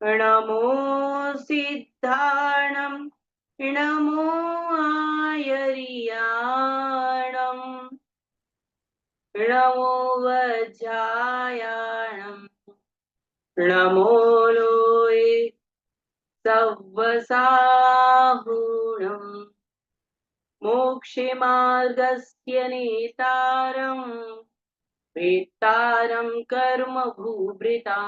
नमो सिद्धाणं नमो आयर्याणं नमो वज्रायाणं नमो लोये सव्वसाहुणं मोक्षमार्गस्य नेतारं वेत्तारं कर्म भूभृता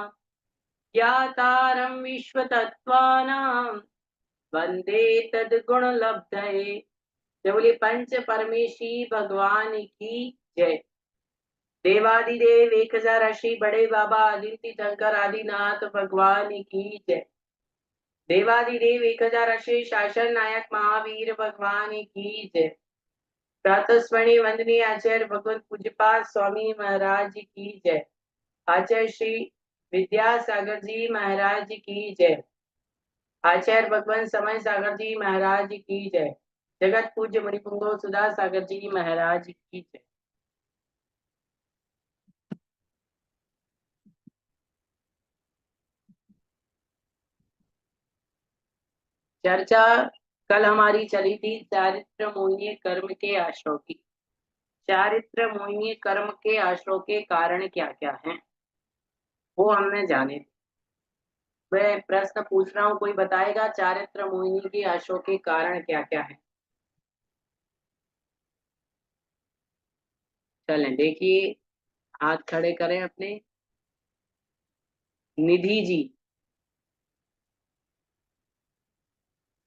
ज्ञातारं विश्वतत्त्वानां वंदे तद्गुणलब्धये। जय बोले पंच परमेशी भगवान की जय। देवादिदेव 1080 बड़े बाबा आदित्य शंकर आदिनाथ भगवान की जय। देवादिदेव 1080 शासन नायक महावीर भगवान की जय। प्रातस्मरणीय वंदनीय आचार्य भगवत पूज्यपाद स्वामी महाराज की जय। आचार्य श्री विद्यासागर जी महाराज की जय। आचार्य भगवान समय सागर जी महाराज की जय। जगत पूज्य मणिपुंगो सुधा सागर जी महाराज की जय। चर्चा कल हमारी चली थी चारित्र मोहिनी कर्म के आश्रय की। चारित्र मोहिनी कर्म के आश्रय के कारण क्या क्या हैं वो हमने जाने। मैं प्रश्न पूछ रहा हूँ, कोई बताएगा चारित्र मोहिनी के आश्रय के कारण क्या क्या है? चलें देखिए, हाथ खड़े करें अपने। निधि जी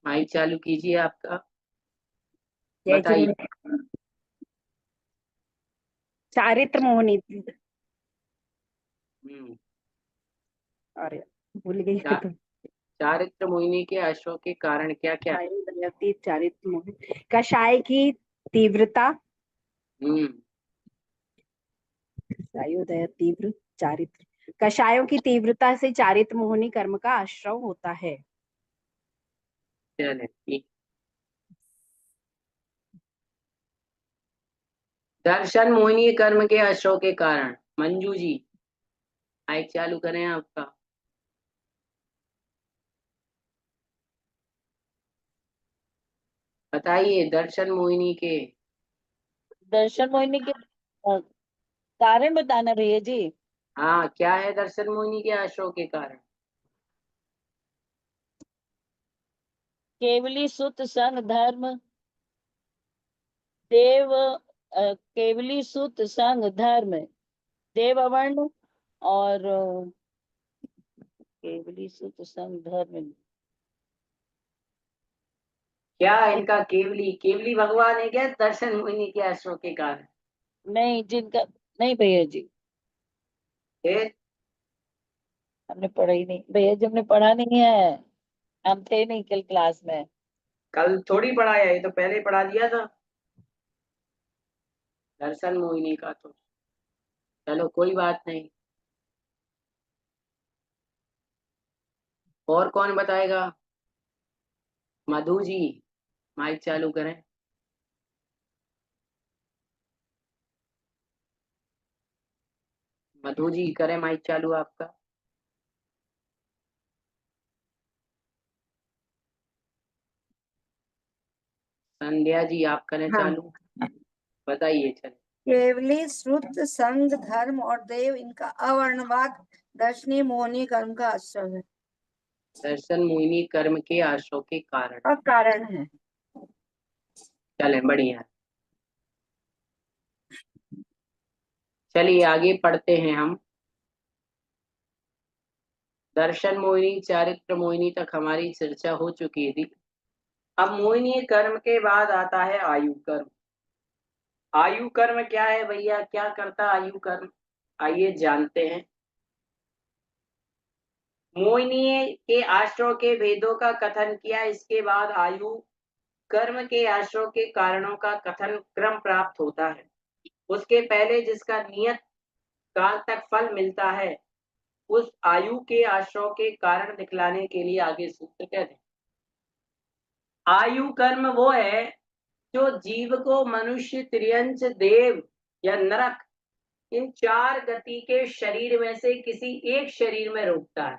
माइक चालू कीजिए आपका, बताइए। चारित्र मोहिनी। अरे भूल गई तो। चारित्र मोहिनी के आश्रय के कारण क्या क्या है? चारित्र मोहिनी कषाय की तीव्रता, तीव्र चारित्र, कषायों की तीव्रता से चारित्र मोहिनी कर्म का आश्रय होता है। चले ठीक। दर्शन मोहिनी कर्म के आश्रय के कारण, मंजू जी माइक चालू करें आपका। बताइए दर्शन मोहिनी के कारण बताना भैया जी। हाँ, क्या है दर्शन मोहिनी के आश्रय के कारण? केवली सुत संग धर्म देव, केवली सुत संग धर्म देववर्ण और केवली सुत संग धर्म, क्या इनका केवली केवली भगवान है क्या दर्शन मोहिनी के आश्रय के कारण? नहीं जिनका, नहीं भैया जी हमने पढ़ा ही नहीं भैया जी, हमने पढ़ा नहीं है, हम थे नहीं कल क्लास में। कल थोड़ी पढ़ाया, ये तो पहले पढ़ा दिया था दर्शन मोहिनी का। तो चलो कोई बात नहीं। और कौन बताएगा? मधु जी माइक चालू करें। मधु जी करें माइक चालू आपका। संध्या जी आप करें चालू। बताइए चल। केवली श्रुत संग धर्म और देव इनका अवर्णवाद दर्शनी मोहिनी कर्म का आश्रय है। दर्शन मोहिनी कर्म के आश्रय के कारण कारण है। चले बढ़िया। चलिए आगे पढ़ते हैं हम। दर्शन मोहिनी चारित्र मोहिनी तक हमारी चर्चा हो चुकी थी। अब मोहिनी कर्म के बाद आता है आयु कर्म। आयु कर्म क्या है भैया, क्या करता आयु कर्म, आइए जानते हैं। मोहिनी के आश्रय के भेदों का कथन किया, इसके बाद आयु कर्म के आश्रय के कारणों का कथन क्रम प्राप्त होता है। उसके पहले जिसका नियत काल तक फल मिलता है, उस आयु के आश्रय के कारण दिखलाने के लिए आगे सूत्र कहते हैं। आयु कर्म वो है जो जीव को मनुष्य, त्रियंच, देव या नरक, इन चार गति के शरीर में से किसी एक शरीर में रोकता है,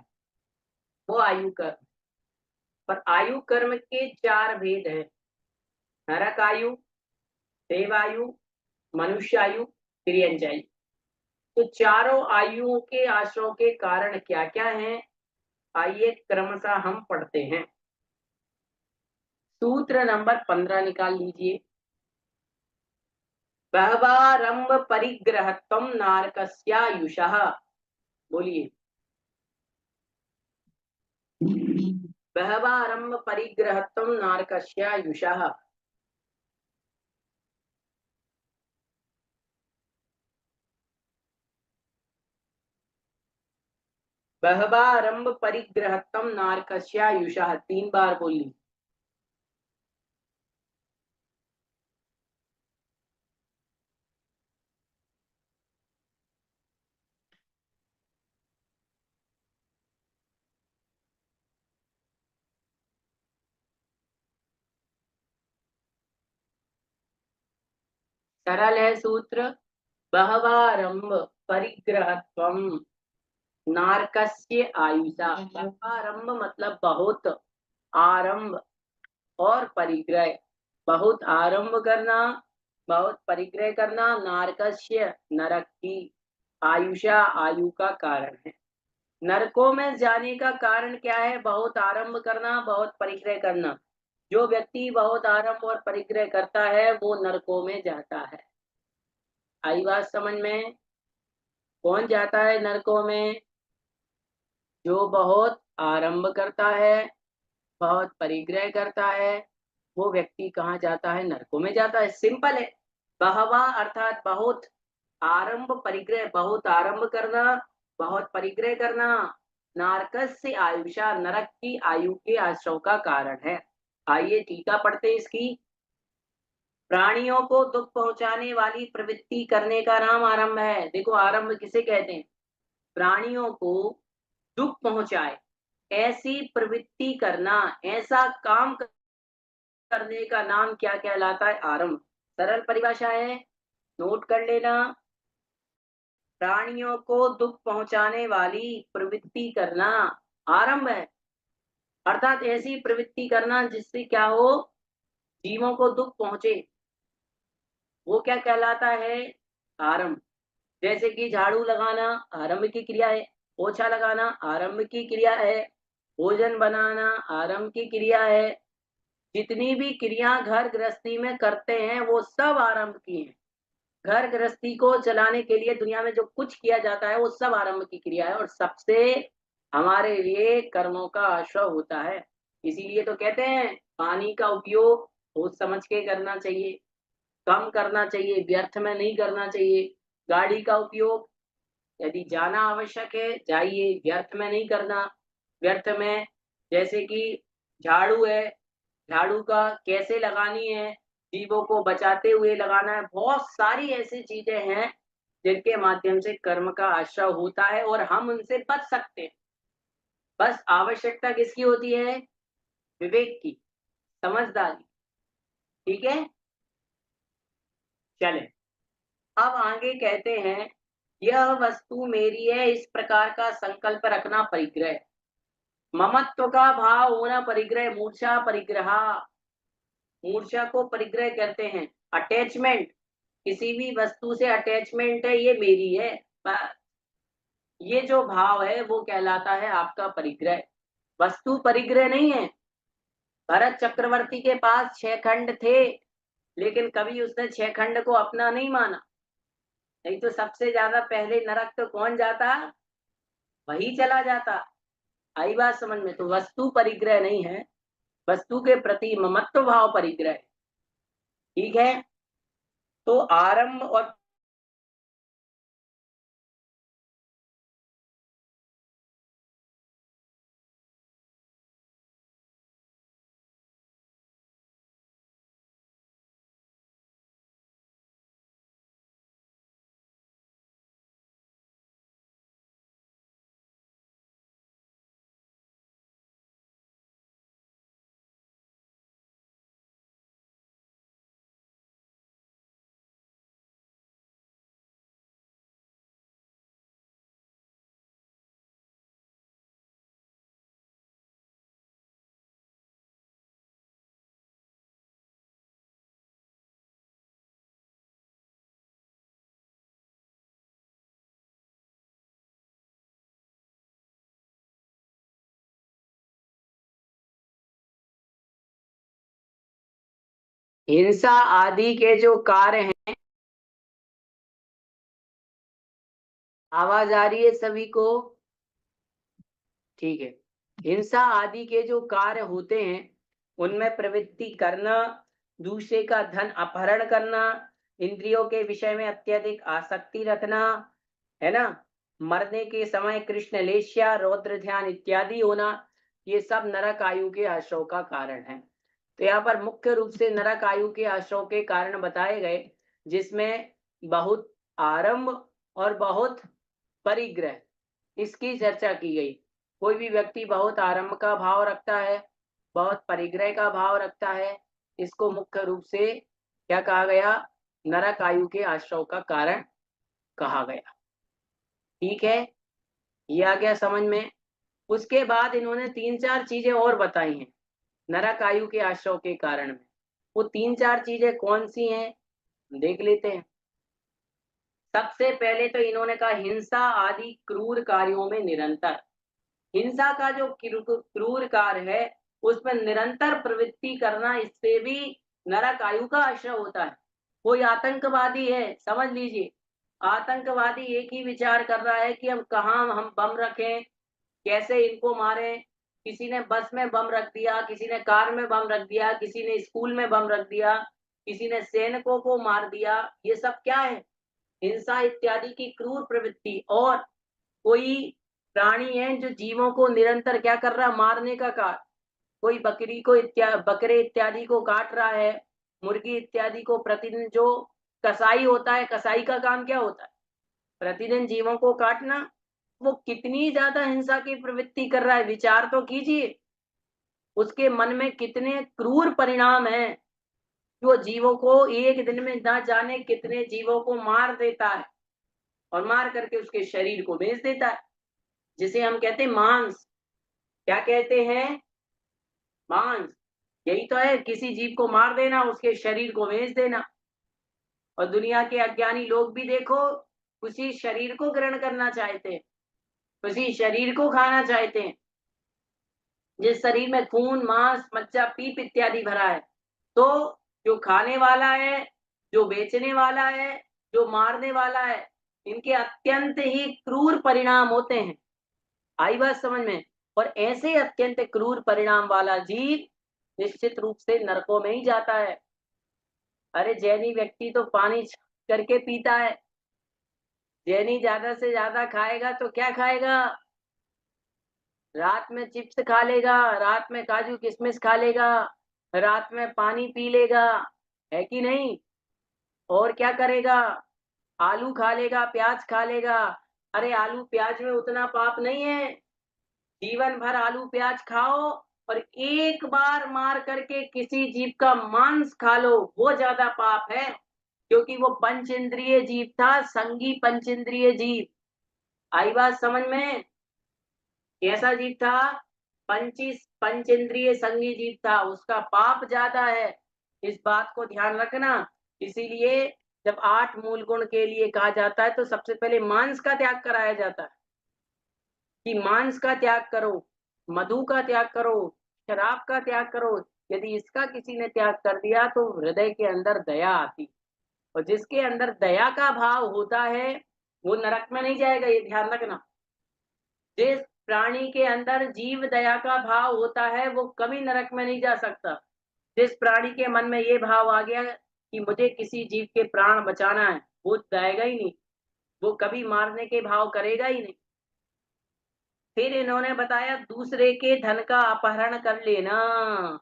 वो आयु कर्म। पर आयु कर्म के चार भेद हैं, नरक आयु, देव आयु, मनुष्य आयु, त्रियंच आयु। तो चारों आयुओं के आश्रय के कारण क्या क्या हैं, आइए क्रमशः हम पढ़ते हैं। सूत्र नंबर 15 निकाल लीजिए। बहवारंभ परिग्रहत्वम नारकस्यायुषः, बोलिए। बहवारंभ परिग्रहत्वम नारकस्यायुषः। बहवारंभ परिग्रहत्वम नारकस्यायुषः, 3 बार बोली। सरल है सूत्र। बहवारंभ परिग्रहत्वम नारकस्य आयुषा। बहवारंभ मतलब बहुत, आरंभ और परिग्रह, बहुत आरंभ करना, बहुत परिग्रह करना, नारकस्य नरक की, आयुषा आयु का कारण है। नरकों में जाने का कारण क्या है, बहुत आरंभ करना, बहुत परिग्रह करना। जो व्यक्ति बहुत आरंभ और परिग्रह करता है वो नरकों में जाता है। आई बात समझ में? कौन जाता है नरकों में? जो बहुत आरंभ करता है, बहुत परिग्रह करता है, वो व्यक्ति कहाँ जाता है? नरकों में जाता है। सिंपल है। बहवा अर्थात बहुत, आरंभ परिग्रह, बहुत आरंभ करना, बहुत परिग्रह करना, नारकस से आयुषा, नरक की आयु के आश्रय का कारण है। आइए टीका पढ़ते इसकी। प्राणियों को दुख पहुंचाने वाली प्रवृत्ति करने का नाम आरंभ है। देखो आरंभ किसे कहते हैं? प्राणियों को दुख पहुंचाए ऐसी प्रवृत्ति करना, ऐसा काम करने का नाम क्या कहलाता है? आरंभ। सरल परिभाषा है, नोट कर लेना। प्राणियों को दुख पहुंचाने वाली प्रवृत्ति करना आरंभ है, अर्थात ऐसी प्रवृत्ति करना जिससे क्या हो, जीवों को दुख पहुंचे, वो क्या कहलाता है? आरंभ। जैसे कि झाड़ू लगाना आरंभ की क्रिया है, पोछा लगाना आरंभ की क्रिया है, भोजन बनाना आरंभ की क्रिया है। जितनी भी क्रिया घर गृहस्थी में करते हैं वो सब आरंभ की हैं। घर गृहस्थी को चलाने के लिए दुनिया में जो कुछ किया जाता है वो सब आरंभ की क्रिया है, और सबसे हमारे लिए कर्मों का आश्रय होता है। इसीलिए तो कहते हैं पानी का उपयोग सोच समझ के करना चाहिए, कम करना चाहिए, व्यर्थ में नहीं करना चाहिए। गाड़ी का उपयोग यदि जाना आवश्यक है जाइए, व्यर्थ में नहीं करना। व्यर्थ में जैसे कि झाड़ू है, झाड़ू का कैसे लगानी है, जीवों को बचाते हुए लगाना है। बहुत सारी ऐसी चीजें हैं जिनके माध्यम से कर्म का आश्रय होता है और हम उनसे बच सकते हैं। बस आवश्यकता किसकी होती है? विवेक की, समझदारी। ठीक है, चले अब आगे कहते हैं, यह वस्तु मेरी है, इस प्रकार का संकल्प रखना परिग्रह। ममत्व का भाव होना परिग्रह। मूर्छा परिग्रह, मूर्छा को परिग्रह कहते हैं। अटैचमेंट, किसी भी वस्तु से अटैचमेंट है, ये मेरी है, ये जो भाव है वो कहलाता है आपका परिग्रह। वस्तु परिग्रह नहीं है। भरत चक्रवर्ती के पास 6 खंड थे, लेकिन कभी उसने 6 खंड को अपना नहीं माना। नहीं तो सबसे ज्यादा पहले नरक तो कौन जाता? वही चला जाता। आई बात समझ में? तो वस्तु परिग्रह नहीं है, वस्तु के प्रति ममत्व भाव परिग्रह। ठीक है, तो आरंभ और हिंसा आदि के जो कार्य हैं, आवाज आ रही है सभी को? ठीक है। हिंसा आदि के जो कार्य होते हैं उनमें प्रवृत्ति करना, दूसरे का धन अपहरण करना, इंद्रियों के विषय में अत्यधिक आसक्ति रखना, है ना, मरने के समय कृष्ण लेश्या, रौद्र ध्यान इत्यादि होना, ये सब नरक आयु के आश्रव का कारण है। तो यहाँ पर मुख्य रूप से नरक आयु के आश्रव के कारण बताए गए, जिसमें बहुत आरंभ और बहुत परिग्रह, इसकी चर्चा की गई। कोई भी व्यक्ति बहुत आरंभ का भाव रखता है, बहुत परिग्रह का भाव रखता है, इसको मुख्य रूप से क्या कहा गया? नरक आयु के आश्रव का कारण कहा गया। ठीक है, ये आ गया समझ में। उसके बाद इन्होंने 3-4 चीजें और बताई हैं नरक आयु के आश्रव के कारण में। वो 3-4 चीजें कौन सी हैं देख लेते हैं। सबसे पहले तो इन्होंने कहा हिंसा आदि क्रूर कार्यों में निरंतर, हिंसा का जो क्रूर कार्य है उसमें निरंतर प्रवृत्ति करना, इससे भी नरक आयु का आश्रय होता है। कोई आतंकवादी है, समझ लीजिए, आतंकवादी एक ही विचार कर रहा है कि हम कहाँ हम बम रखें, कैसे इनको मारें। किसी ने बस में बम रख दिया, किसी ने कार में बम रख दिया, किसी ने स्कूल में बम रख दिया, किसी ने सैनिकों को मार दिया। ये सब क्या है? हिंसा इत्यादि की क्रूर प्रवृत्ति। और कोई प्राणी है जो जीवों को निरंतर क्या कर रहा है? मारने का कार्य। कोई बकरी को बकरे इत्यादि को काट रहा है, मुर्गी इत्यादि को प्रतिदिन, जो कसाई होता है, कसाई का काम क्या होता है? प्रतिदिन जीवों को काटना। वो कितनी ज्यादा हिंसा की प्रवृत्ति कर रहा है, विचार तो कीजिए। उसके मन में कितने क्रूर परिणाम हैं, जो जीवों को एक दिन में ना जाने कितने जीवों को मार देता है, और मार करके उसके शरीर को बेच देता है, जिसे हम कहते हैं मांस। क्या कहते हैं? मांस। यही तो है, किसी जीव को मार देना, उसके शरीर को बेच देना। और दुनिया के अज्ञानी लोग भी देखो, उसी शरीर को ग्रहण करना चाहते हैं, उसी शरीर को खाना चाहते हैं, जिस शरीर में खून, मांस, मज्जा, पीप इत्यादि भरा है। तो जो खाने वाला है, जो बेचने वाला है, जो मारने वाला है, इनके अत्यंत ही क्रूर परिणाम होते हैं। आई बात समझ में? और ऐसे अत्यंत क्रूर परिणाम वाला जीव निश्चित रूप से नरकों में ही जाता है। अरे जैनी व्यक्ति तो पानी करके पीता है। जैनी ज्यादा से ज्यादा खाएगा तो क्या खाएगा? रात में चिप्स खा लेगा, रात में काजू किशमिश खा लेगा, रात में पानी पी लेगा, है कि नहीं? और क्या करेगा? आलू खा लेगा, प्याज खा लेगा। अरे आलू प्याज में उतना पाप नहीं है। जीवन भर आलू प्याज खाओ और एक बार मार करके किसी जीव का मांस खा लो, वो ज्यादा पाप है, क्योंकि वो पंच इंद्रिय जीव था, संगी पंच इंद्रिय जीव। आई बात समझ में? कैसा जीव था? पंच इंद्रिय संगी जीव था, उसका पाप ज्यादा है। इस बात को ध्यान रखना। इसीलिए जब 8 मूल गुण के लिए कहा जाता है तो सबसे पहले मांस का त्याग कराया जाता है, कि मांस का त्याग करो, मधु का त्याग करो, शराब का त्याग करो। यदि इसका किसी ने त्याग कर दिया तो हृदय के अंदर दया आती, और जिसके अंदर दया का भाव होता है वो नरक में नहीं जाएगा, ये ध्यान रखना। जिस प्राणी के अंदर जीव दया का भाव होता है वो कभी नरक में नहीं जा सकता। जिस प्राणी के मन में ये भाव आ गया कि मुझे किसी जीव के प्राण बचाना है, वो जाएगा ही नहीं, वो कभी मारने के भाव करेगा ही नहीं। फिर इन्होंने बताया दूसरे के धन का अपहरण कर लेना,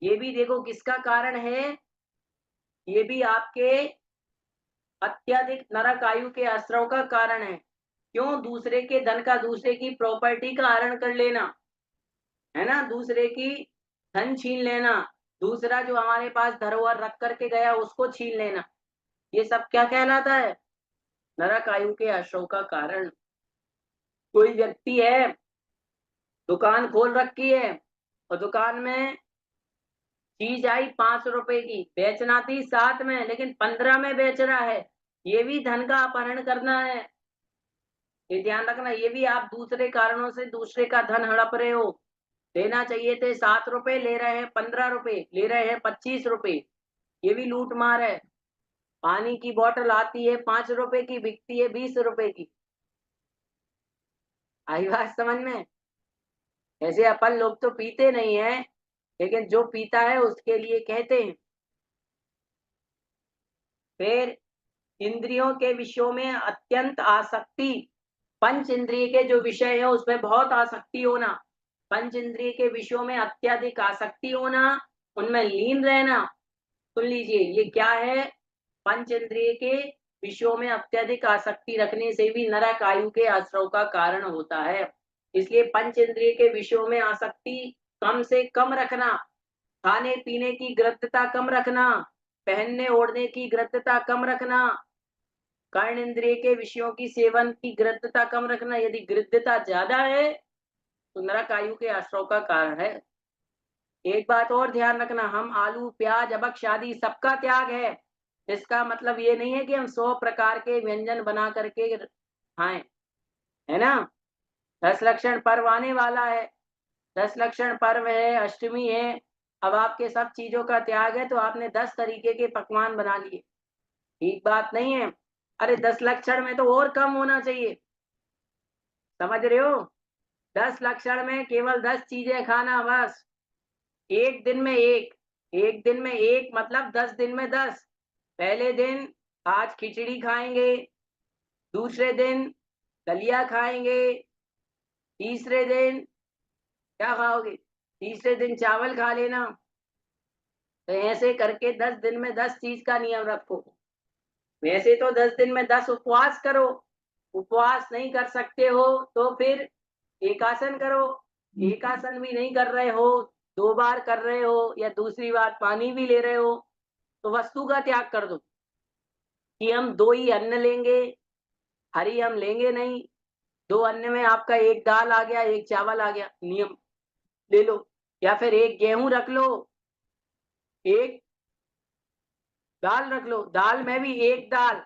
ये भी देखो किसका कारण है, ये भी आपके अत्यधिक नरक आयु के आश्रव का कारण है। क्यों? दूसरे के धन का, दूसरे की प्रॉपर्टी का हरण कर लेना, है ना, दूसरे की धन छीन लेना, दूसरा जो हमारे पास धरोहर रख करके गया उसको छीन लेना, ये सब क्या कहलाता है? नरक आयु के आश्रव का कारण। कोई व्यक्ति है, दुकान खोल रखी है और दुकान में चीज आई 5 रुपए की, बेचना थी 7 में लेकिन 15 में बेच रहा है, ये भी धन का अपहरण करना है। ये ध्यान रखना, ये भी आप दूसरे कारणों से दूसरे का धन हड़प रहे हो। लेना चाहिए थे 7 रुपए, ले रहे हैं 15 रुपए, ले रहे हैं 25 रुपए, ये भी लूट मार है। पानी की बोतल आती है 5 रुपए की, बिकती है 20 रुपए की। आई बात समझ में? ऐसे अपन लोग तो पीते नहीं है, लेकिन जो पीता है उसके लिए कहते हैं। फिर इंद्रियों के विषयों में अत्यंत आसक्ति, पंच इंद्रिय के जो विषय है उसमें बहुत आसक्ति होना, पंच इंद्रिय के विषयों में अत्यधिक आसक्ति होना, उनमें लीन रहना। सुन लीजिए, ये क्या है? पंच इंद्रिय के विषयों में अत्यधिक आसक्ति रखने से भी नरक आयु के आश्रव का कारण होता है। इसलिए पंच इंद्रिय के विषयों में आसक्ति कम से कम रखना, खाने पीने की गृद्धता कम रखना, पहनने ओढ़ने की गृद्धता कम रखना, कर्ण इंद्रिय के विषयों की सेवन की गृद्धता कम रखना। यदि गृद्धता ज्यादा है तो नरक आयु के आश्रव का कारण है। एक बात और ध्यान रखना, हम आलू प्याज अभक्ष आदि सबका त्याग है। इसका मतलब ये नहीं है कि हम 100 प्रकार के व्यंजन बना करके खाएं, है ना। 10 लक्षण पर्व आने वाला है, 10 लक्षण पर्व है, अष्टमी है। अब आपके सब चीजों का त्याग है तो आपने 10 तरीके के पकवान बना लिए, ठीक बात नहीं है। अरे 10 लक्षण में तो और कम होना चाहिए, समझ रहे हो? 10 लक्षण में केवल 10 चीजें खाना बस। एक दिन में एक, एक दिन में एक मतलब 10 दिन में 10। पहले दिन आज खिचड़ी खाएंगे, दूसरे दिन दलिया खाएंगे, तीसरे दिन क्या खाओगे? तीसरे दिन चावल खा लेना। तो ऐसे करके 10 दिन में 10 चीज का नियम रखो। वैसे तो 10 दिन में 10 उपवास करो, उपवास नहीं कर सकते हो तो फिर एकासन करो, एकासन भी नहीं कर रहे हो, 2 बार कर रहे हो या दूसरी बार पानी भी ले रहे हो, तो वस्तु का त्याग कर दो कि हम 2 ही अन्न लेंगे, हरी हम लेंगे नहीं। 2 अन्न में आपका एक दाल आ गया, एक चावल आ गया, नियम ले लो। या फिर एक गेहूं रख लो, एक दाल रख लो, दाल में भी एक दाल।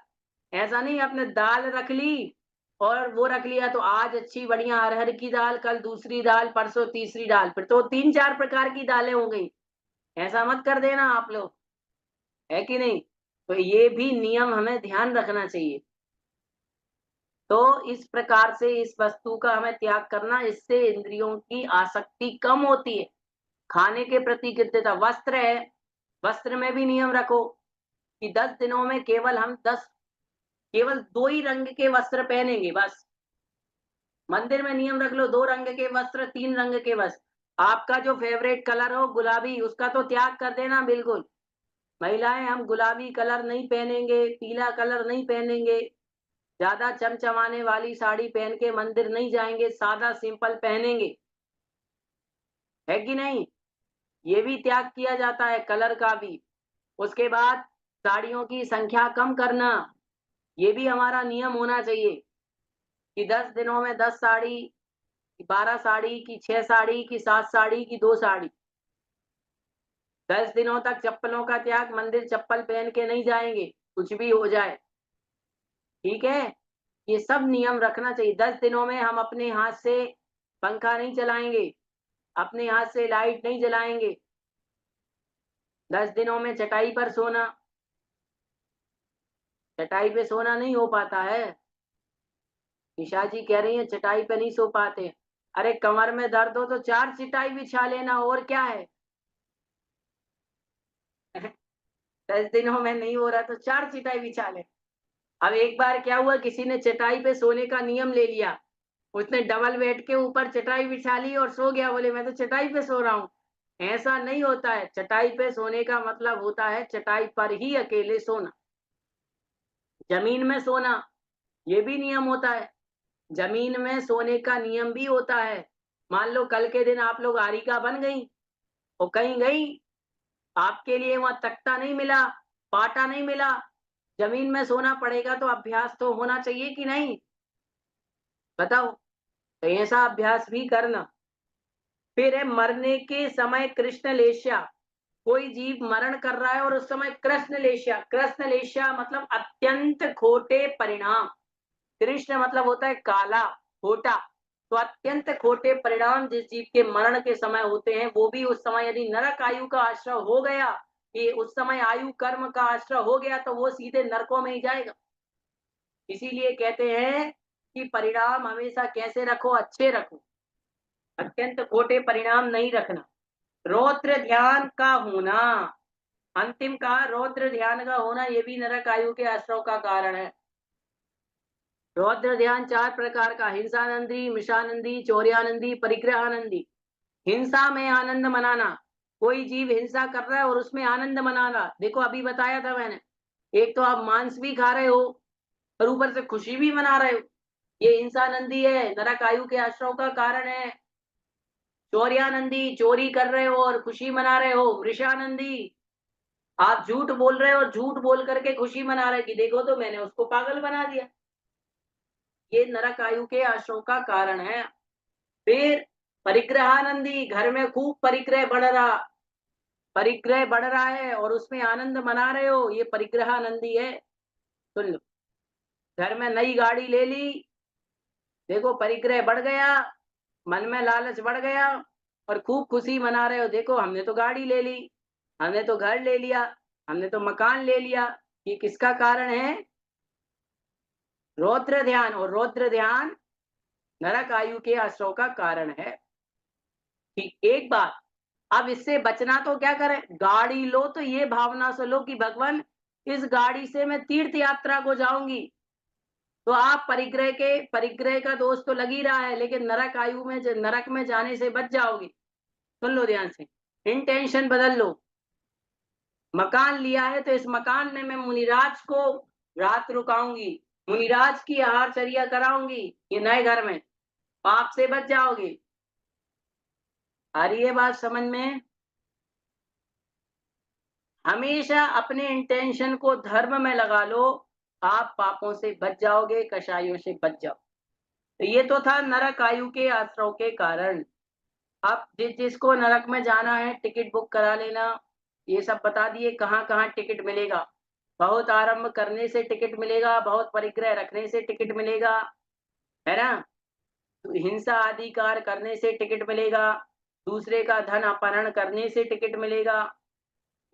ऐसा नहीं आपने दाल रख ली और वो रख लिया तो आज अच्छी बढ़िया अरहर की दाल, कल दूसरी दाल, परसों तीसरी दाल, फिर तो 3-4 प्रकार की दालें हो गई। ऐसा मत कर देना आप लोग, है कि नहीं? तो ये भी नियम हमें ध्यान रखना चाहिए। तो इस प्रकार से इस वस्तु का हमें त्याग करना, इससे इंद्रियों की आसक्ति कम होती है। खाने के प्रति कृत्यता, वस्त्र है, वस्त्र में भी नियम रखो कि 10 दिनों में केवल 2 ही रंग के वस्त्र पहनेंगे बस। मंदिर में नियम रख लो 2 रंग के वस्त्र, 3 रंग के वस्त्र। आपका जो फेवरेट कलर हो गुलाबी, उसका तो त्याग कर देना बिल्कुल। महिलाएं हम गुलाबी कलर नहीं पहनेंगे, पीला कलर नहीं पहनेंगे, ज्यादा चमचमाने वाली साड़ी पहन के मंदिर नहीं जाएंगे, सादा सिंपल पहनेंगे, है कि नहीं? ये भी त्याग किया जाता है, कलर का भी। उसके बाद साड़ियों की संख्या कम करना, ये भी हमारा नियम होना चाहिए कि 10 दिनों में 10 साड़ी, कि 12 साड़ी, की 6 साड़ी, की 7 साड़ी, की 2 साड़ी। 10 दिनों तक चप्पलों का त्याग, मंदिर चप्पल पहन के नहीं जाएंगे, कुछ भी हो जाए, ठीक है। ये सब नियम रखना चाहिए। 10 दिनों में हम अपने हाथ से पंखा नहीं चलाएंगे, अपने हाथ से लाइट नहीं जलाएंगे। 10 दिनों में चटाई पर सोना, चटाई पे सोना नहीं हो पाता है। निशा जी कह रही है चटाई पे नहीं सो पाते। अरे कमर में दर्द हो तो 4 चटाई बिछा लेना, और क्या है। 10 दिनों में नहीं हो रहा तो 4 चटाई बिछा ले। अब एक बार क्या हुआ, किसी ने चटाई पे सोने का नियम ले लिया, उसने डबल बेड के ऊपर चटाई बिछा ली और सो गया, बोले मैं तो चटाई पे सो रहा हूँ। ऐसा नहीं होता है। चटाई पे सोने का मतलब होता है चटाई पर ही अकेले सोना। जमीन में सोना ये भी नियम होता है। जमीन में सोने का नियम भी होता है। मान लो कल के दिन आप लोग आरिका बन गई और कहीं गई, आपके लिए वहां तख्ता नहीं मिला, पाटा नहीं मिला, जमीन में सोना पड़ेगा तो अभ्यास तो होना चाहिए कि नहीं? बताओ। तो ऐसा अभ्यास भी करना। फिर है मरने के समय कृष्ण लेश्या। कोई जीव मरण कर रहा है और उस समय कृष्ण लेश्या। कृष्ण लेश्या मतलब अत्यंत खोटे परिणाम। कृष्ण मतलब होता है काला, खोटा। तो अत्यंत खोटे परिणाम जिस जीव के मरण के समय होते हैं, वो भी उस समय यदि नरक आयु का आश्रय हो गया, कि उस समय आयु कर्म का आश्रय हो गया, तो वो सीधे नरकों में ही जाएगा। इसीलिए कहते हैं कि परिणाम हमेशा कैसे रखो, अच्छे रखो, अत्यंत खोटे परिणाम नहीं रखना। रौद्र ध्यान का होना, अंतिम का रौद्र ध्यान का होना, ये भी नरक आयु के आश्रय का कारण है। रौद्र ध्यान 4 प्रकार का, हिंसानंदी, मिषानंदी, चौर्यानंदी, परिग्रहानंदी। हिंसा में आनंद मनाना। कोई जीव हिंसा कर रहा है और उसमें आनंद मना रहा। देखो अभी बताया था मैंने, एक तो आप मांस भी खा रहे हो और ऊपर से खुशी भी मना रहे हो, ये हिंसानंदी है, नरक आयु के आश्रय का कारण है। चौर्यानंदी, चोरी कर रहे हो और खुशी मना रहे हो। वृषानंदी, आप झूठ बोल रहे हो और झूठ बोल करके खुशी मना रहे कि देखो तो मैंने उसको पागल बना दिया। ये नरक आयु के आश्रय का कारण है। फिर परिग्रहानंदी, घर में खूब परिग्रह बढ़ रहा, परिग्रह बढ़ रहा है और उसमें आनंद मना रहे हो, ये परिग्रहानंदी है। सुन लो, घर में नई गाड़ी ले ली, देखो परिग्रह बढ़ गया, मन में लालच बढ़ गया और खूब खुशी मना रहे हो, देखो हमने तो गाड़ी ले ली, हमने तो घर ले लिया, हमने तो मकान ले लिया। ये किसका कारण है? रौद्र ध्यान। और रौद्र ध्यान नरक आयु के आश्रय का कारण है। ठीक, एक बात, अब इससे बचना तो क्या करें? गाड़ी लो तो ये भावना से लो कि भगवान इस गाड़ी से मैं तीर्थ यात्रा को जाऊंगी। तो आप परिग्रह का दोष तो लग ही रहा है, लेकिन नरक आयु में नरक में जाने से बच जाओगे। सुन लो ध्यान से, इंटेंशन बदल लो। मकान लिया है तो इस मकान में मैं मुनिराज को रात रुकाऊंगी, मुनिराज की आहारचर्या कराऊंगी, ये नए घर में पाप से बच जाओगे। आ रही है बात समझ में? हमेशा अपने इंटेंशन को धर्म में लगा लो, आप पापों से बच जाओगे, कषायों से बच जाओ। तो ये तो था नरक आयु के आश्रय के कारण। अब जिसको नरक में जाना है टिकट बुक करा लेना। ये सब बता दिए कहाँ कहाँ टिकट मिलेगा। बहुत आरंभ करने से टिकट मिलेगा, बहुत परिग्रह रखने से टिकट मिलेगा, है ना? तो हिंसा आदिकार करने से टिकट मिलेगा, दूसरे का धन अपहरण करने से टिकट मिलेगा,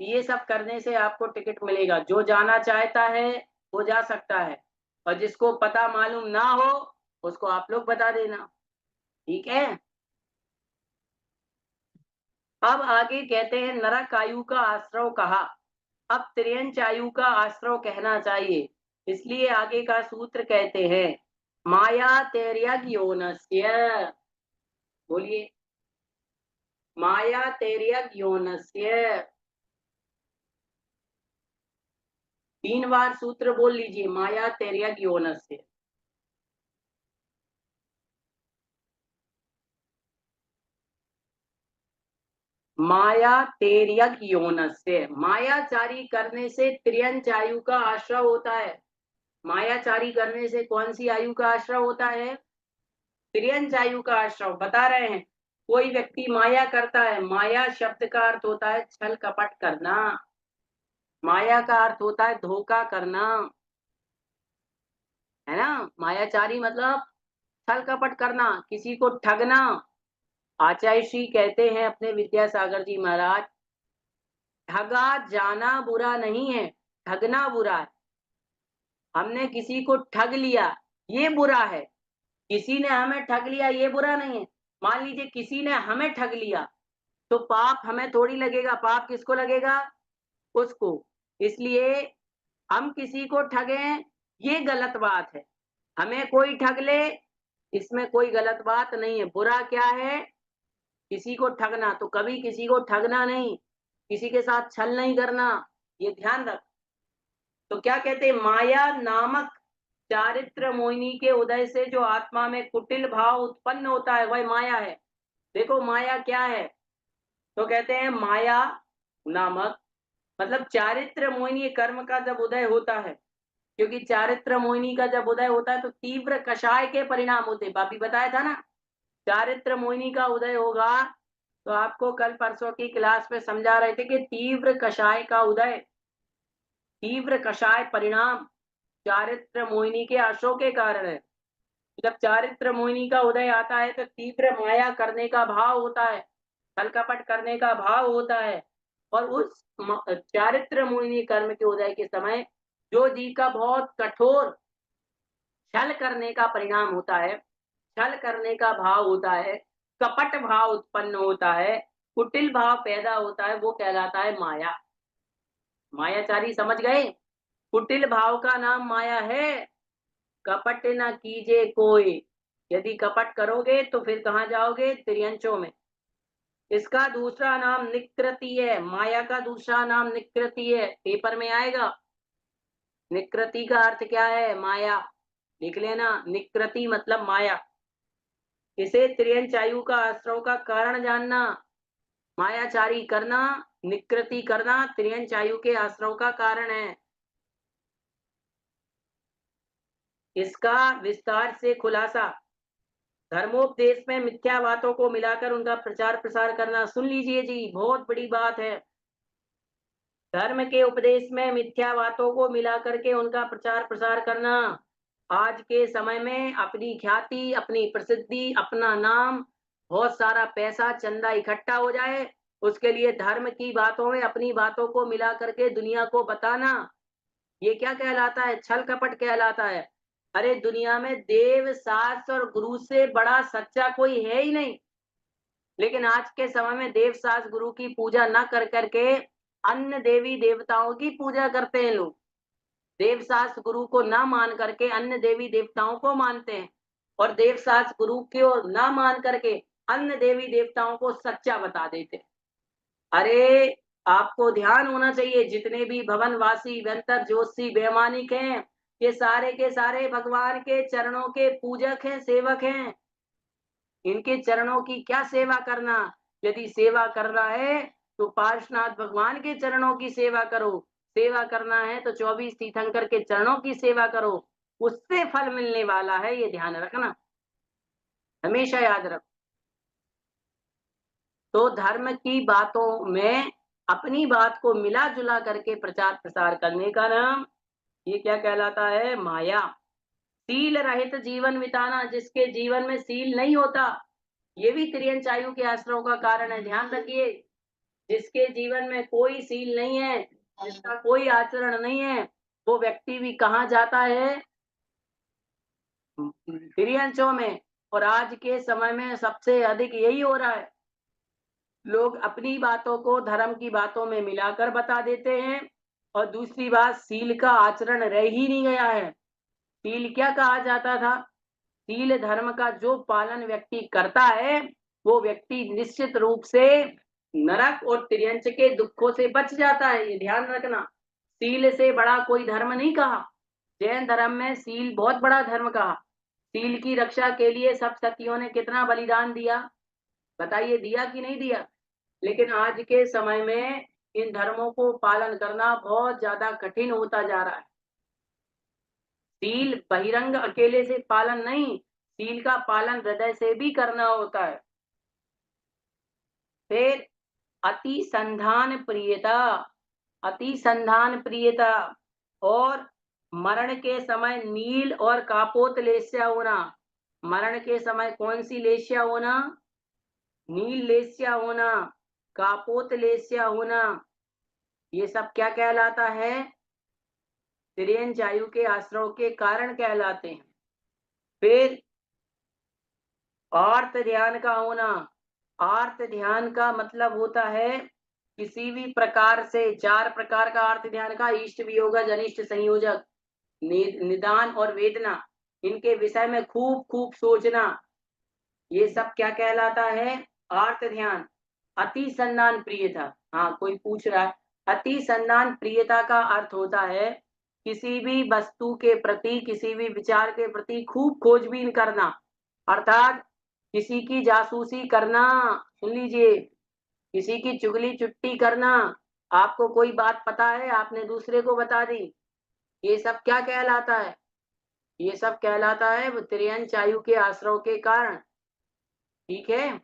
ये सब करने से आपको टिकट मिलेगा। जो जाना चाहता है वो जा सकता है, और जिसको पता मालूम ना हो उसको आप लोग बता देना, ठीक है? अब आगे कहते हैं नरक आयु का आश्रय कहा, अब त्रियंच आयु का आश्रय कहना चाहिए, इसलिए आगे का सूत्र कहते हैं माया तेर्यग योनस्य। बोलिए, माया तेर्यग योनस्य। 3 बार सूत्र बोल लीजिए, माया तेर्यग योनस्य। माया तेर्यग योनस्य। मायाचारी करने से त्रियंच आयु का आश्रय होता है। मायाचारी करने से कौन सी आयु का आश्रय होता है? त्रियंच आयु का आश्रय बता रहे हैं। कोई व्यक्ति माया करता है, माया शब्द का अर्थ होता है छल कपट करना, माया का अर्थ होता है धोखा करना, है ना? मायाचारी मतलब छल कपट करना, किसी को ठगना। आचार्य श्री कहते हैं अपने विद्यासागर जी महाराज, ठगा जाना बुरा नहीं है, ठगना बुरा है। हमने किसी को ठग लिया ये बुरा है, किसी ने हमें ठग लिया ये बुरा नहीं है। मान लीजिए किसी ने हमें ठग लिया तो पाप हमें थोड़ी लगेगा, पाप किसको लगेगा? उसको। इसलिए हम किसी को ठगें ये गलत बात है, हमें कोई ठग ले इसमें कोई गलत बात नहीं है। बुरा क्या है? किसी को ठगना, तो कभी किसी को ठगना नहीं, किसी के साथ छल नहीं करना, ये ध्यान रख। तो क्या कहते हैं, माया नामक चारित्र मोहिनी के उदय से जो आत्मा में कुटिल भाव उत्पन्न होता है वह माया है। देखो माया क्या है, तो कहते हैं माया नामक मतलब चारित्र मोहिनी कर्म का जब उदय होता है, क्योंकि चारित्र मोहिनी का जब उदय होता है तो तीव्र कषाय के परिणाम होते, बापी बताया था ना। चारित्र मोहिनी का उदय होगा तो आपको कल परसों की क्लास में समझा रहे थे कि तीव्र कषाय का उदय, तीव्र कषाय परिणाम चारित्र मोहिनी के आशो के कारण है। जब चारित्र मोहिनी का उदय आता है तो तीव्र माया करने का भाव होता है, छल कपट करने का भाव होता है, और उस चारित्र मोहिनी कर्म के उदय के समय जो जीव का बहुत कठोर छल करने का परिणाम होता है, छल करने का भाव होता है, कपट भाव उत्पन्न होता है, कुटिल भाव पैदा होता है, वो कहलाता है माया। मायाचारी समझ गए? कुटिल भाव का नाम माया है। कपट न कीजिए कोई, यदि कपट करोगे तो फिर कहाँ जाओगे? त्रियंचों में। इसका दूसरा नाम निकृति है, माया का दूसरा नाम निकृति है, पेपर में आएगा। निकृति का अर्थ क्या है? माया, लिख लेना, निकृति मतलब माया। इसे त्रियंचायु का आश्रव का कारण जानना, मायाचारी करना, निकृति करना त्रियंचायु के आश्रव का कारण है। इसका विस्तार से खुलासा, धर्मोपदेश में मिथ्या बातों को मिलाकर उनका प्रचार प्रसार करना। सुन लीजिए जी, बहुत बड़ी बात है। धर्म के उपदेश में मिथ्या बातों को मिला करके उनका प्रचार प्रसार करना। आज के समय में अपनी ख्याति, अपनी प्रसिद्धि, अपना नाम, बहुत सारा पैसा चंदा इकट्ठा हो जाए, उसके लिए धर्म की बातों में अपनी बातों को मिला करके दुनिया को बताना, ये क्या कहलाता है? छल कपट कहलाता है। अरे दुनिया में देव शास्त्र और गुरु से बड़ा सच्चा कोई है ही नहीं, लेकिन आज के समय में देव शास्त्र गुरु की पूजा न कर करके अन्य देवी देवताओं की पूजा करते हैं लोग। देव शास्त्र गुरु को ना मान करके अन्य देवी देवताओं को मानते हैं, और देव शास्त्र गुरु को ना मान करके अन्य देवी देवताओं को सच्चा बता देते हैं। अरे आपको ध्यान होना चाहिए, जितने भी भवनवासी व्यंतर ज्योतिषी वैमानिक हैं, ये सारे के सारे भगवान के चरणों के पूजक हैं, सेवक हैं। इनके चरणों की क्या सेवा करना? यदि सेवा करना है तो पार्श्वनाथ भगवान के चरणों की सेवा करो, सेवा करना है तो 24 तीर्थंकर के चरणों की सेवा करो, उससे फल मिलने वाला है, ये ध्यान रखना, हमेशा याद रखो। तो धर्म की बातों में अपनी बात को मिला जुला करके प्रचार प्रसार करने का नाम, ये क्या कहलाता है? माया। सील रहित जीवन बिताना, जिसके जीवन में सील नहीं होता, ये भी त्रियंचायु के आश्रयों का कारण है। ध्यान रखिए, जिसके जीवन में कोई सील नहीं है, जिसका कोई आचरण नहीं है, वो व्यक्ति भी कहाँ जाता है? त्रियंचों में। और आज के समय में सबसे अधिक यही हो रहा है, लोग अपनी बातों को धर्म की बातों में मिलाकर बता देते हैं। और दूसरी बात, सील का आचरण रह ही नहीं गया है। सील क्या कहा जाता था? सील धर्म का जो पालन व्यक्ति करता है वो व्यक्ति निश्चित रूप से नरक और त्रियंच के दुखों से बच जाता है, ये ध्यान रखना। सील से बड़ा कोई धर्म नहीं कहा, जैन धर्म में सील बहुत बड़ा धर्म कहा। सील की रक्षा के लिए सब सतियों ने कितना बलिदान दिया, बताइए, दिया कि नहीं दिया? लेकिन आज के समय में इन धर्मों को पालन करना बहुत ज्यादा कठिन होता जा रहा है। सील बहिरंग अकेले से पालन नहीं, सील का पालन हृदय से भी करना होता है। फिर अति संधान प्रियता, अति संधान प्रियता, और मरण के समय नील और कापोत लेस्या होना। मरण के समय कौन सी लेस्या होना? नील लेस्या होना, कापोत लेस्या होना, ये सब क्या कहलाता है? त्रियंचायु के आश्रयों के कारण कहलाते हैं। फिर आर्त ध्यान का होना, आर्त ध्यान का मतलब होता है किसी भी प्रकार से 4 प्रकार का अर्थ ध्यान का इष्ट वियोगज अनिष्ट संयोजक निदान और वेदना, इनके विषय में खूब खूब सोचना, ये सब क्या कहलाता है? अर्थ ध्यान। अति संधान प्रियता, हाँ कोई पूछ रहा है, अति संधान प्रियता का अर्थ होता है किसी भी वस्तु के प्रति, किसी भी विचार के प्रति खूब खोजबीन करना, अर्थात किसी की जासूसी करना। सुन लीजिए, किसी की चुगली चुट्टी करना, आपको कोई बात पता है, आपने दूसरे को बता दी, ये सब क्या कहलाता है? ये सब कहलाता है त्रियंच आयु के आश्रव के कारण। ठीक है,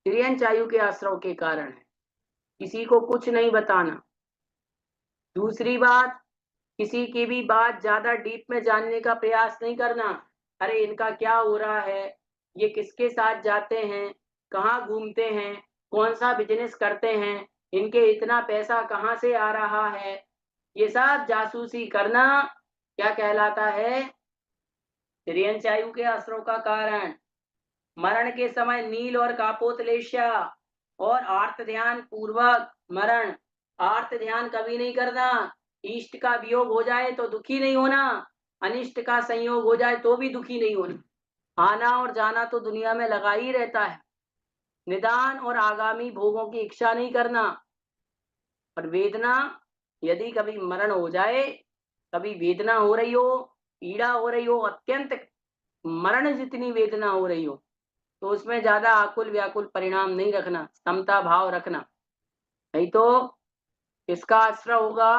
त्रियंच आयु के आश्रव के कारण है, किसी को कुछ नहीं बताना। दूसरी बात, किसी की भी बात ज्यादा डीप में जानने का प्रयास नहीं करना। अरे इनका क्या हो रहा है, ये किसके साथ जाते हैं, कहाँ घूमते हैं, कौन सा बिजनेस करते हैं, इनके इतना पैसा कहाँ से आ रहा है, ये सब जासूसी करना क्या कहलाता है? त्रियंच आयु के आश्रव का कारण। मरण के समय नील और कापोतलेश्या और आर्त ध्यान पूर्वक मरण। आर्त ध्यान कभी नहीं करना। इष्ट का वियोग हो जाए तो दुखी नहीं होना, अनिष्ट का संयोग हो जाए तो भी दुखी नहीं होना। आना और जाना तो दुनिया में लगा ही रहता है। निदान और आगामी भोगों की इच्छा नहीं करना। और वेदना, यदि कभी मरण हो जाए, कभी वेदना हो रही हो, पीड़ा हो रही हो, अत्यंत मरण जितनी वेदना हो रही हो, तो उसमें ज्यादा आकुल व्याकुल परिणाम नहीं रखना, समता भाव रखना, नहीं तो इसका आश्रय होगा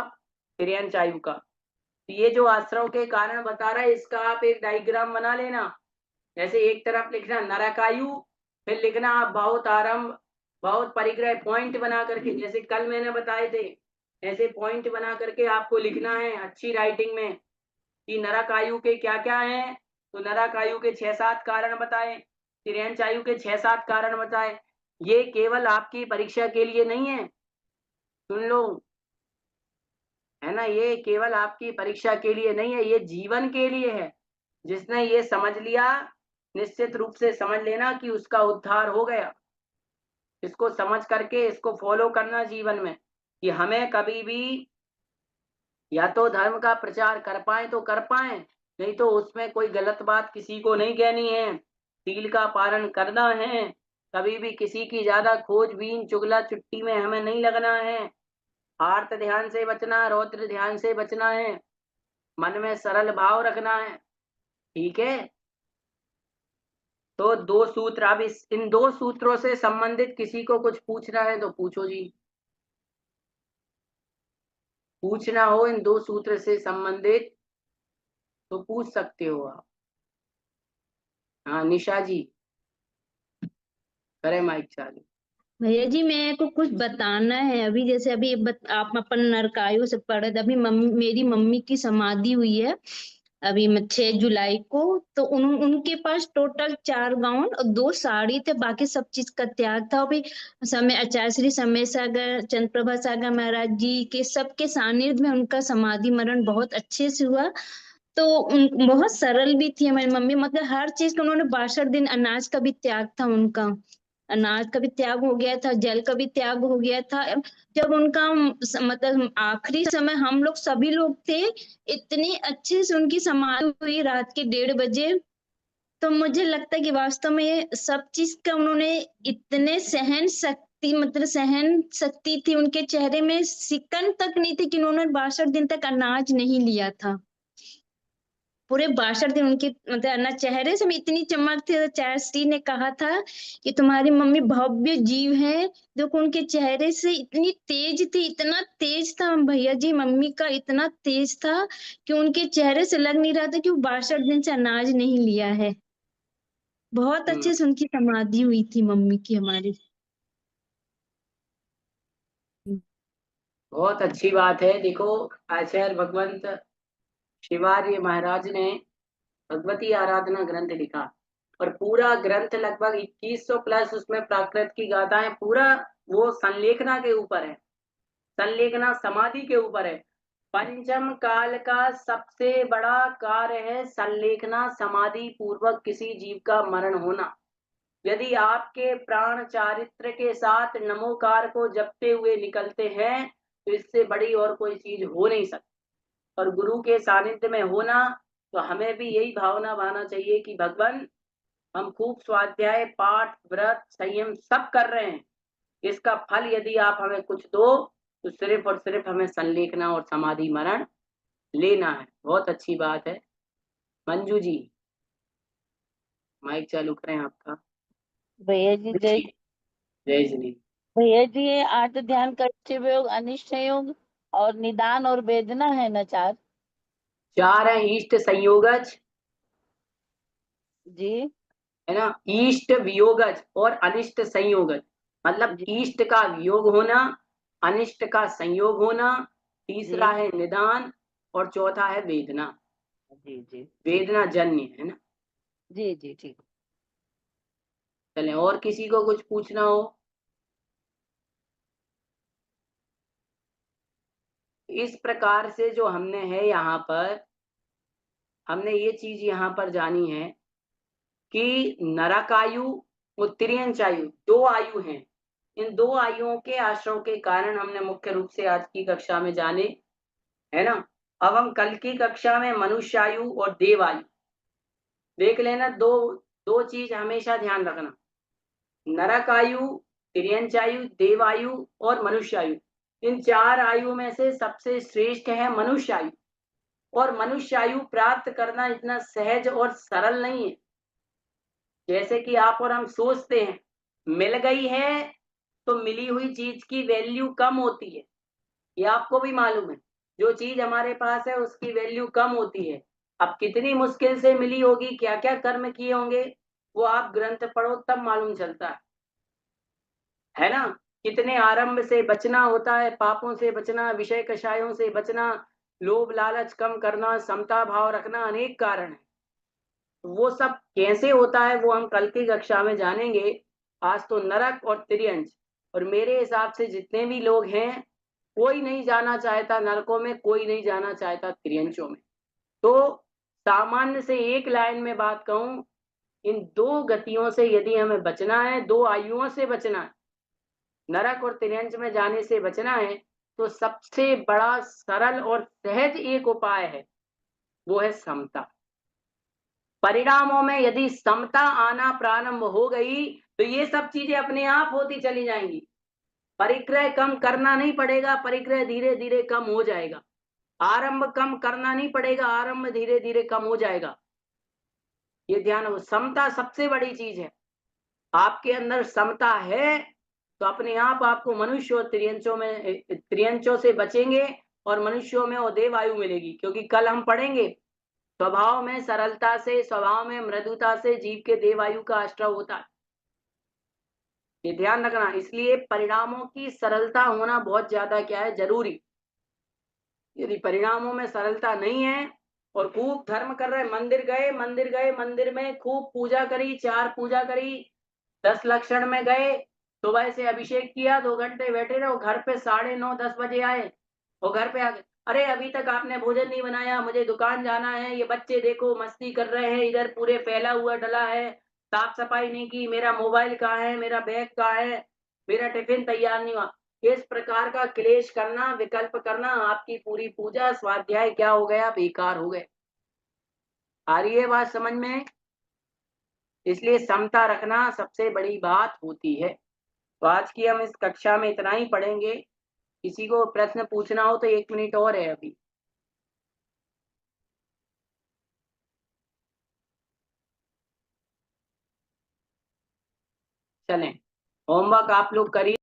त्रियंच आयु का। तो ये जो आश्रव के कारण बता रहा है, इसका आप एक डायग्राम बना लेना। जैसे एक तरफ लिखना नरकायु, फिर लिखना आप बहुत आरंभ, बहुत परिग्रह, पॉइंट बना करके, जैसे कल मैंने बताए थे, ऐसे पॉइंट बना करके आपको लिखना है अच्छी राइटिंग में कि नरकायु के क्या क्या हैं। तो नरकायु के 6-7 कारण बताए, त्रियंच आयु के 6-7 कारण बताए। ये केवल आपकी परीक्षा के लिए नहीं है, सुन लो, है ना, ये केवल आपकी परीक्षा के लिए नहीं है, ये जीवन के लिए है। जिसने ये समझ लिया, निश्चित रूप से समझ लेना कि उसका उद्धार हो गया। इसको समझ करके इसको फॉलो करना जीवन में, कि हमें कभी भी या तो धर्म का प्रचार कर पाए तो कर पाए, नहीं तो उसमें कोई गलत बात किसी को नहीं कहनी है, सील का पालन करना है, कभी भी किसी की ज्यादा खोजबीन चुगला चुट्टी में हमें नहीं लगना है, आर्त ध्यान से बचना, रौद्र ध्यान से बचना है, मन में सरल भाव रखना है। ठीक है, तो 2 सूत्र, अब इन 2 सूत्रों से संबंधित किसी को कुछ पूछना है तो पूछो जी, पूछना हो इन 2 सूत्र से संबंधित तो पूछ सकते हो आप। हाँ निशा जी, करे माइक चालू। भैया जी मेरे को कुछ बताना है। अभी जैसे अभी आप अपन नरकायु से पढ़े थे, अभी मेरी मम्मी की समाधि हुई है अभी 6 जुलाई को। तो उनके पास टोटल 4 गाउन और 2 साड़ी थे, बाकी सब चीज का त्याग था। अभी समय आचार्य श्री समय सागर चंद्रप्रभा सागर महाराज जी के सबके सानिध्य में उनका समाधि मरण बहुत अच्छे से हुआ। तो बहुत सरल भी थी हमारी मम्मी, मतलब हर चीज का उन्होंने 62 दिन, अनाज का भी त्याग था उनका, अनाज का भी त्याग हो गया था, जल का भी त्याग हो गया था। जब उनका मतलब आखिरी समय हम लोग सभी लोग थे, इतनी अच्छे से उनकी समाधि हुई रात के 1:30 बजे। तो मुझे लगता है कि वास्तव में ये सब चीज का उन्होंने इतने सहन शक्ति, मतलब सहन शक्ति थी उनके चेहरे में, सिकन तक नहीं थी कि उन्होंने 62 दिन तक अनाज नहीं लिया था। पूरे 62 दिन उनकी मतलब ना चेहरे से भी इतनी चमक थी। चाची ने कहा था कि तुम्हारी मम्मी भव्य जीव है, देखो उनके चेहरे से इतनी तेज थी, इतना तेज था भैया जी, मम्मी का इतना तेज था कि उनके चेहरे से लग नहीं रहा था कि वो 62 दिन से अनाज नहीं लिया है। बहुत अच्छे से उनकी समाधि हुई थी मम्मी की हमारी। बहुत अच्छी बात है। देखो आचार्य भगवंत शिवार्य महाराज ने भगवती आराधना ग्रंथ लिखा, और पूरा ग्रंथ लगभग 2100 प्लस उसमें प्राकृत की गाथाएं, पूरा वो संलेखना के ऊपर है, संलेखना समाधि के ऊपर है। पंचम काल का सबसे बड़ा कार्य है संलेखना, समाधि पूर्वक किसी जीव का मरण होना। यदि आपके प्राण चारित्र के साथ नमोकार को जपते हुए निकलते हैं तो इससे बड़ी और कोई चीज हो नहीं सकती। और गुरु के सानिध्य में होना, तो हमें भी यही भावना बनाना चाहिए कि भगवान, हम खूब स्वाध्याय, पाठ, व्रत, संयम सब कर रहे हैं, इसका फल यदि आप हमें कुछ दो तो सिर्फ और सिर्फ हमें संलेखना और समाधि मरण लेना है। बहुत अच्छी बात है। मंजू जी, माइक चालू करें आपका। भैया जी जय जय श्री। भैया जी, आज ध्यान करते हुए योग, अनिष्ट योग और निदान और वेदना है ना, चार चार है इष्ट संयोगज, जी है ना, इष्ट वियोगज और अनिष्ट संयोगज। मतलब जी इष्ट का वियोग होना, अनिष्ट का संयोग होना, तीसरा जी है निदान और चौथा है वेदना। जी जी वेदना जन्य है ना। जी जी ठीक। चले, और किसी को कुछ पूछना हो? इस प्रकार से जो हमने है यहाँ पर, हमने ये चीज यहाँ पर जानी है कि नरक आयु और तिर्यंच आयु, दो आयु हैं। इन दो आयुओं के आश्रय के कारण हमने मुख्य रूप से आज की कक्षा में जाने, है ना। अब हम कल की कक्षा में मनुष्य आयु और देव आयु देख लेना। दो दो चीज हमेशा ध्यान रखना, नरक आयु, तिर्यंच आयु, देव आयु और मनुष्य आयु। इन चार आयु में से सबसे श्रेष्ठ है मनुष्य आयु। और मनुष्य आयु प्राप्त करना इतना सहज और सरल नहीं है जैसे कि आप और हम सोचते हैं। मिल गई है तो मिली हुई चीज की वैल्यू कम होती है, ये आपको भी मालूम है। जो चीज हमारे पास है उसकी वैल्यू कम होती है। अब कितनी मुश्किल से मिली होगी, क्या क्या कर्म किए होंगे, वो आप ग्रंथ पढ़ो तब मालूम चलता है ना। कितने आरंभ से बचना होता है, पापों से बचना, विषय कषायों से बचना, लोभ लालच कम करना, समता भाव रखना, अनेक कारण है। वो सब कैसे होता है वो हम कल की कक्षा में जानेंगे। आज तो नरक और तिर्यंच, और मेरे हिसाब से जितने भी लोग हैं, कोई नहीं जाना चाहता नरकों में, कोई नहीं जाना चाहता तिर्यंचों में। तो सामान्य से एक लाइन में बात कहूं, इन दो गतियों से यदि हमें बचना है, दो आयुओं से बचना है, नरक और तिर्यंच में जाने से बचना है, तो सबसे बड़ा सरल और सहज एक उपाय है, वो है समता। परिणामों में यदि समता आना प्रारंभ हो गई तो ये सब चीजें अपने आप होती चली जाएंगी। परिग्रह कम करना नहीं पड़ेगा, परिग्रह धीरे धीरे कम हो जाएगा। आरंभ कम करना नहीं पड़ेगा, आरंभ धीरे धीरे कम हो जाएगा। ये ध्यान हो, समता सबसे बड़ी चीज है। आपके अंदर समता है तो अपने आप आपको मनुष्य और त्रियंचों से बचेंगे और मनुष्यों में और देवायु मिलेगी। क्योंकि कल हम पढ़ेंगे, स्वभाव में सरलता से, स्वभाव में मृदुता से जीव के देवायु का आश्रय होता है। ये ध्यान रखना। इसलिए परिणामों की सरलता होना बहुत ज्यादा क्या है, जरूरी। यदि परिणामों में सरलता नहीं है और खूब धर्म कर रहे, मंदिर में खूब पूजा करी, चार पूजा करी, 10 लक्षण में गए, सुबह से अभिषेक किया, 2 घंटे बैठे रहे, घर पे 9:30 10 बजे आए, और घर पे आके अरे अभी तक आपने भोजन नहीं बनाया, मुझे दुकान जाना है, ये बच्चे देखो मस्ती कर रहे हैं, इधर पूरे फैला हुआ डला है, साफ सफाई नहीं की, मेरा मोबाइल कहाँ है, मेरा बैग कहाँ है, मेरा टिफिन तैयार नहीं हुआ। इस प्रकार का क्लेश करना, विकल्प करना, आपकी पूरी पूजा स्वाध्याय क्या हो गया, बेकार हो गए। आ रही है बात समझ में? इसलिए समता रखना सबसे बड़ी बात होती है। तो आज की हम इस कक्षा में इतना ही पढ़ेंगे। किसी को प्रश्न पूछना हो तो 1 मिनट और है अभी। चलें, होमवर्क आप लोग करिए।